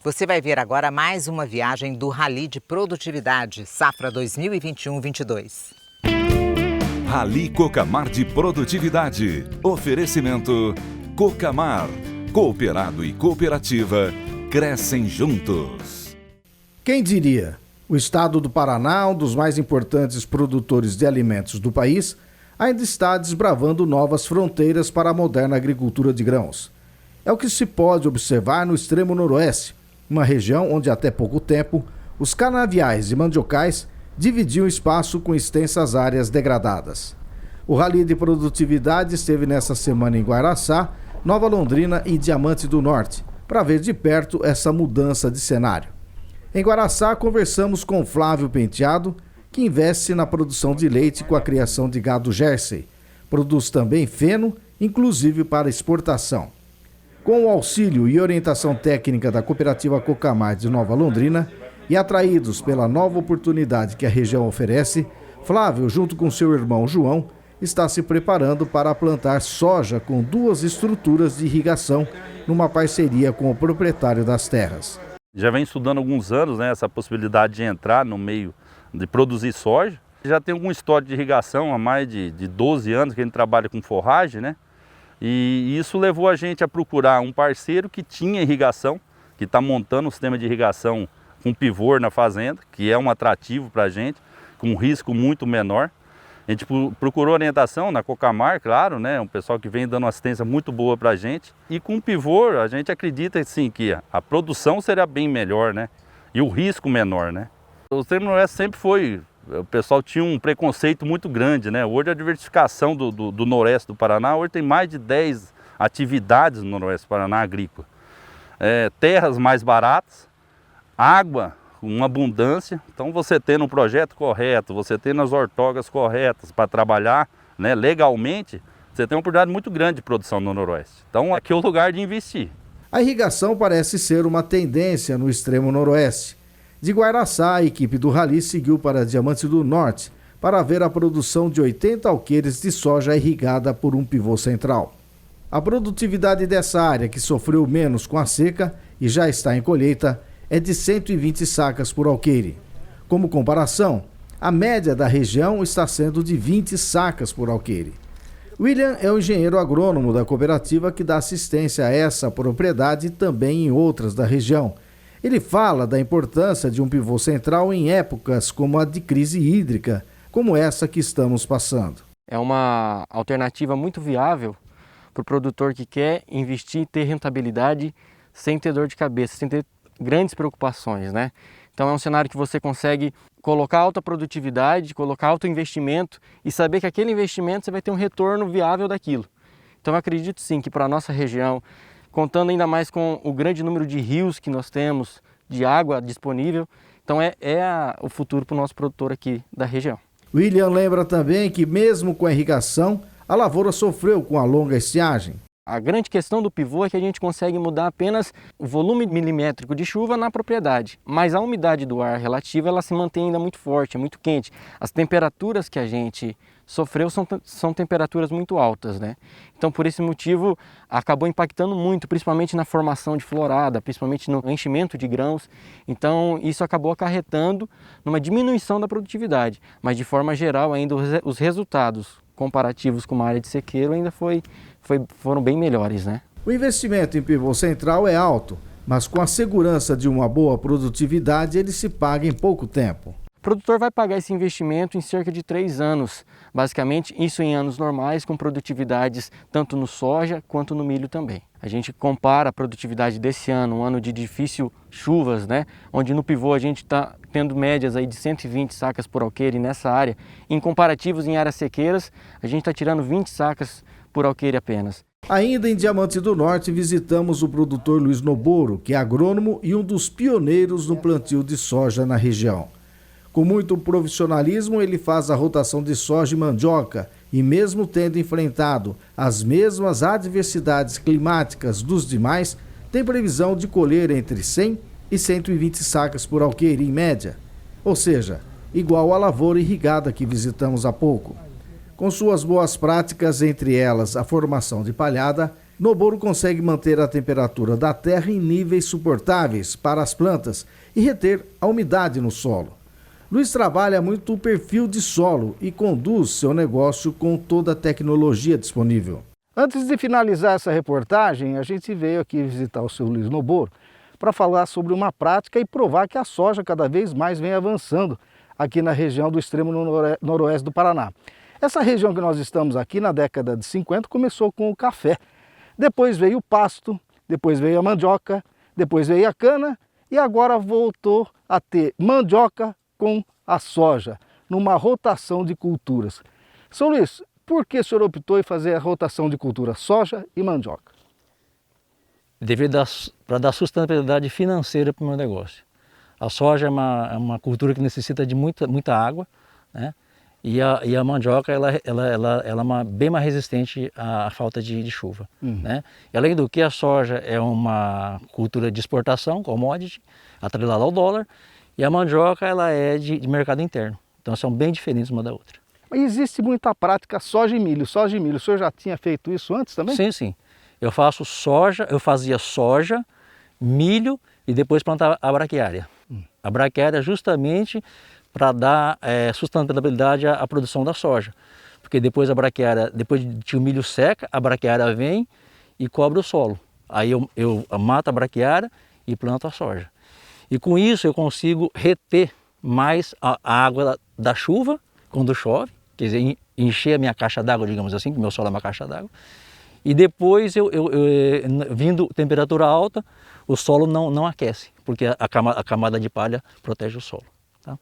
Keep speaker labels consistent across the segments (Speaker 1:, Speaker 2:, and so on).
Speaker 1: Você vai ver agora mais uma viagem do Rally de Produtividade, Safra 2021-22.
Speaker 2: Rally Cocamar de Produtividade. Oferecimento Cocamar. Cooperado e cooperativa crescem juntos.
Speaker 3: Quem diria? O estado do Paraná, um dos mais importantes produtores de alimentos do país, ainda está desbravando novas fronteiras para a moderna agricultura de grãos. É o que se pode observar no extremo noroeste, uma região onde até pouco tempo os canaviais e mandiocais dividiam espaço com extensas áreas degradadas. O Rally de Produtividade esteve nessa semana em Guaraçá, Nova Londrina e Diamante do Norte, para ver de perto essa mudança de cenário. Em Guaraçá, conversamos com Flávio Penteado, que investe na produção de leite com a criação de gado Jersey. Produz também feno, inclusive para exportação. Com o auxílio e orientação técnica da Cooperativa Cocamar de Nova Londrina e atraídos pela nova oportunidade que a região oferece, Flávio, junto com seu irmão João, está se preparando para plantar soja com 2 estruturas de irrigação numa parceria com o proprietário das terras.
Speaker 4: Já vem estudando há alguns anos, né, essa possibilidade de entrar no meio de produzir soja. Já tem algum histórico de irrigação há mais de 12 anos que a gente trabalha com forragem, né? E isso levou a gente a procurar um parceiro que tinha irrigação, que está montando um sistema de irrigação com pivô na fazenda, que é um atrativo para a gente, com um risco muito menor. A gente procurou orientação na Cocamar, claro, né? Um pessoal que vem dando uma assistência muito boa para a gente. E com o pivô a gente acredita sim, que a produção será bem melhor, né? E o risco menor, né? O extremo noroeste sempre foi, o pessoal tinha um preconceito muito grande, né? Hoje a diversificação do noroeste do Paraná, hoje tem mais de 10 atividades no noroeste do Paraná agrícola. Terras mais baratas, água com uma abundância, então você tendo um projeto correto, você tendo as ortogas corretas para trabalhar, né, legalmente, você tem uma oportunidade muito grande de produção no noroeste. Então aqui é o lugar de investir.
Speaker 3: A irrigação parece ser uma tendência no extremo noroeste. De Guaraçá, a equipe do Rally seguiu para Diamante do Norte para ver a produção de 80 alqueires de soja irrigada por um pivô central. A produtividade dessa área, que sofreu menos com a seca e já está em colheita, é de 120 sacas por alqueire. Como comparação, a média da região está sendo de 20 sacas por alqueire. William é o engenheiro agrônomo da cooperativa que dá assistência a essa propriedade e também em outras da região. Ele fala da importância de um pivô central em épocas como a de crise hídrica, como essa que estamos passando.
Speaker 5: É uma alternativa muito viável para o produtor que quer investir e ter rentabilidade sem ter dor de cabeça, sem ter grandes preocupações, né? Então é um cenário que você consegue colocar alta produtividade, colocar alto investimento e saber que aquele investimento você vai ter um retorno viável daquilo. Então eu acredito sim que para a nossa região, contando ainda mais com o grande número de rios que nós temos, de água disponível, então o futuro para o nosso produtor aqui da região.
Speaker 3: William lembra também que mesmo com a irrigação, a lavoura sofreu com a longa estiagem.
Speaker 5: A grande questão do pivô é que a gente consegue mudar apenas o volume milimétrico de chuva na propriedade, mas a umidade do ar relativa ela se mantém ainda muito forte, é muito quente. As temperaturas que a gente sofreu são temperaturas muito altas, né? Então por esse motivo acabou impactando muito, principalmente na formação de florada, principalmente no enchimento de grãos. Então isso acabou acarretando numa diminuição da produtividade, mas de forma geral ainda os resultados comparativos com uma área de sequeiro ainda foram bem melhores, né?
Speaker 3: O investimento em pivô central é alto, mas com a segurança de uma boa produtividade ele se paga em pouco tempo.
Speaker 5: O produtor vai pagar esse investimento em cerca de 3 anos, basicamente isso em anos normais com produtividades tanto no soja quanto no milho também. A gente compara a produtividade desse ano, um ano de difícil chuvas, né? Onde no pivô a gente está tendo médias aí de 120 sacas por alqueire nessa área. Em comparativos em áreas sequeiras, a gente está tirando 20 sacas por alqueire apenas.
Speaker 3: Ainda em Diamante do Norte, visitamos o produtor Luiz Noboro, que é agrônomo e um dos pioneiros no plantio de soja na região. Com muito profissionalismo, ele faz a rotação de soja e mandioca e mesmo tendo enfrentado as mesmas adversidades climáticas dos demais, tem previsão de colher entre 100 e 120 sacas por alqueire em média, ou seja, igual à lavoura irrigada que visitamos há pouco. Com suas boas práticas, entre elas a formação de palhada, Noboro consegue manter a temperatura da terra em níveis suportáveis para as plantas e reter a umidade no solo. Luiz trabalha muito o perfil de solo e conduz seu negócio com toda a tecnologia disponível. Antes de finalizar essa reportagem, a gente veio aqui visitar o seu Luiz Noboro para falar sobre uma prática e provar que a soja cada vez mais vem avançando aqui na região do extremo noroeste do Paraná. Essa região que nós estamos aqui na década de 50 começou com o café. Depois veio o pasto, depois veio a mandioca, depois veio a cana e agora voltou a ter mandioca com a soja, numa rotação de culturas. São Luís, por que o senhor optou em fazer a rotação de cultura soja e mandioca?
Speaker 6: Para dar sustentabilidade financeira para o meu negócio. A soja é uma cultura que necessita de muita água, né? E a mandioca ela é bem mais resistente à falta de chuva. Né? E além do que, a soja é uma cultura de exportação, commodity, atrelada ao dólar, e a mandioca ela é de mercado interno. Então são bem diferentes uma da outra.
Speaker 3: Mas existe muita prática soja e milho, soja e milho. O senhor já tinha feito isso antes também?
Speaker 6: Sim, sim. Eu fazia soja, milho e depois plantava a braquiária. A braquiária justamente para dar sustentabilidade à produção da soja. Porque depois depois que o milho seca, a braquiária vem e cobre o solo. Aí eu mato a braquiária e planto a soja. E com isso eu consigo reter mais a água da chuva quando chove, quer dizer, encher a minha caixa d'água, digamos assim, que meu solo é uma caixa d'água. E depois, vindo temperatura alta, o solo não aquece, porque a camada de palha protege o solo. Tá?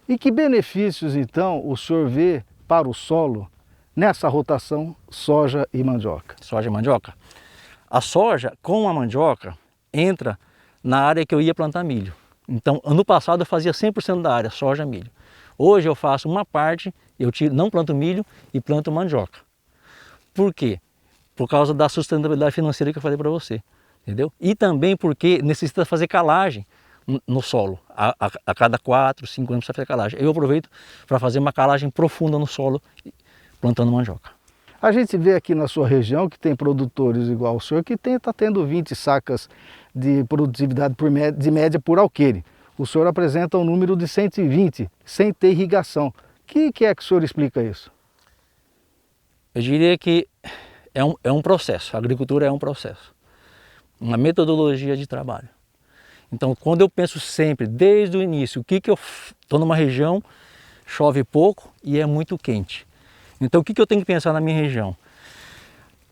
Speaker 3: E que benefícios, então, o senhor vê para o solo nessa rotação soja e mandioca?
Speaker 6: Soja e mandioca? A soja, com a mandioca, entra na área que eu ia plantar milho. Então, ano passado eu fazia 100% da área, soja e milho. Hoje eu faço uma parte, não planto milho e planto mandioca. Por quê? Por causa da sustentabilidade financeira que eu falei para você, entendeu? E também porque necessita fazer calagem no solo. A cada 4, 5 anos precisa fazer calagem. Eu aproveito para fazer uma calagem profunda no solo, plantando mandioca.
Speaker 3: A gente vê aqui na sua região que tem produtores igual ao senhor que está tendo 20 sacas de produtividade de média por alqueire. O senhor apresenta um número de 120, sem ter irrigação. O que é que o senhor explica isso?
Speaker 6: Eu diria que é um processo, a agricultura é um processo, uma metodologia de trabalho. Então, quando eu penso sempre, desde o início, o que eu estou numa região, chove pouco e é muito quente. Então, o que eu tenho que pensar na minha região?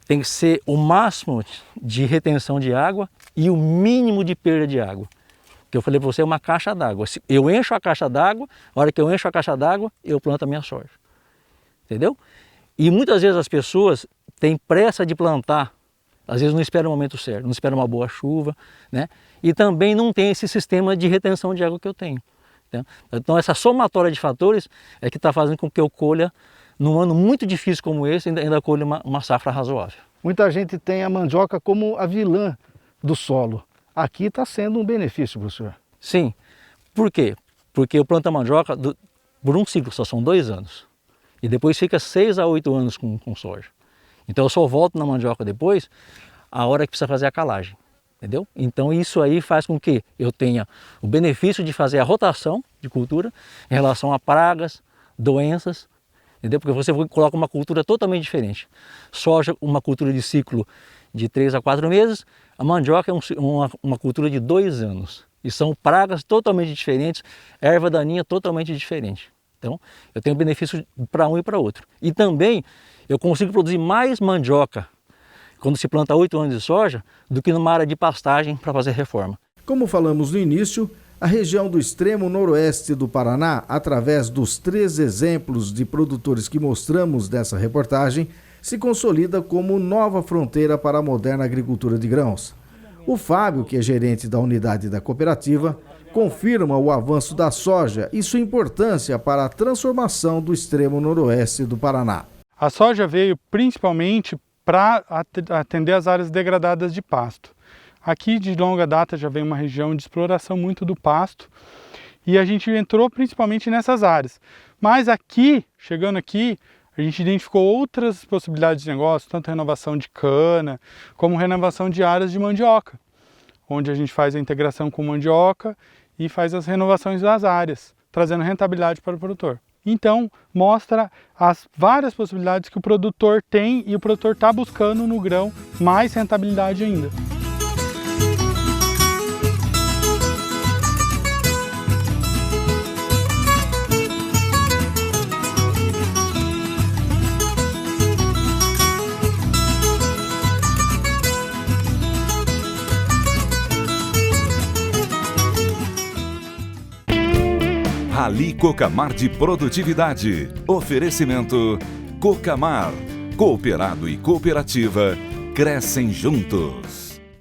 Speaker 6: Tem que ser o máximo de retenção de água e o mínimo de perda de água. Que eu falei para você, é uma caixa d'água. Eu encho a caixa d'água, a hora que eu encho a caixa d'água, eu planto a minha soja. Entendeu? E muitas vezes as pessoas têm pressa de plantar, às vezes não esperam o momento certo, não esperam uma boa chuva, né? E também não tem esse sistema de retenção de água que eu tenho. Né? Então essa somatória de fatores é que está fazendo com que eu colha, num ano muito difícil como esse, ainda colha uma safra razoável.
Speaker 3: Muita gente tem a mandioca como a vilã do solo. Aqui está sendo um benefício para o senhor.
Speaker 6: Sim. Por quê? Porque eu planto a mandioca por um ciclo, só são 2 anos. E depois fica 6 a 8 anos com soja. Então eu só volto na mandioca depois, a hora que precisa fazer a calagem. Entendeu? Então isso aí faz com que eu tenha o benefício de fazer a rotação de cultura em relação a pragas, doenças, entendeu? Porque você coloca uma cultura totalmente diferente. Soja, uma cultura de ciclo de 3 a 4 meses, a mandioca é uma cultura de 2 anos. E são pragas totalmente diferentes, erva daninha totalmente diferente. Então, eu tenho benefício para um e para outro. E também, eu consigo produzir mais mandioca quando se planta 8 anos de soja do que numa área de pastagem para fazer reforma.
Speaker 3: Como falamos no início, a região do extremo noroeste do Paraná, através dos 3 exemplos de produtores que mostramos nessa reportagem, se consolida como nova fronteira para a moderna agricultura de grãos. O Fábio, que é gerente da unidade da cooperativa, confirma o avanço da soja e sua importância para a transformação do extremo noroeste do Paraná.
Speaker 7: A soja veio principalmente para atender as áreas degradadas de pasto. Aqui de longa data já vem uma região de exploração muito do pasto e a gente entrou principalmente nessas áreas. Mas aqui, chegando aqui, a gente identificou outras possibilidades de negócio, tanto renovação de cana, como renovação de áreas de mandioca, onde a gente faz a integração com mandioca e faz as renovações das áreas, trazendo rentabilidade para o produtor. Então, mostra as várias possibilidades que o produtor tem e o produtor está buscando no grão mais rentabilidade ainda.
Speaker 2: Rally Cocamar de Produtividade. Oferecimento Cocamar. Cooperado e cooperativa crescem juntos.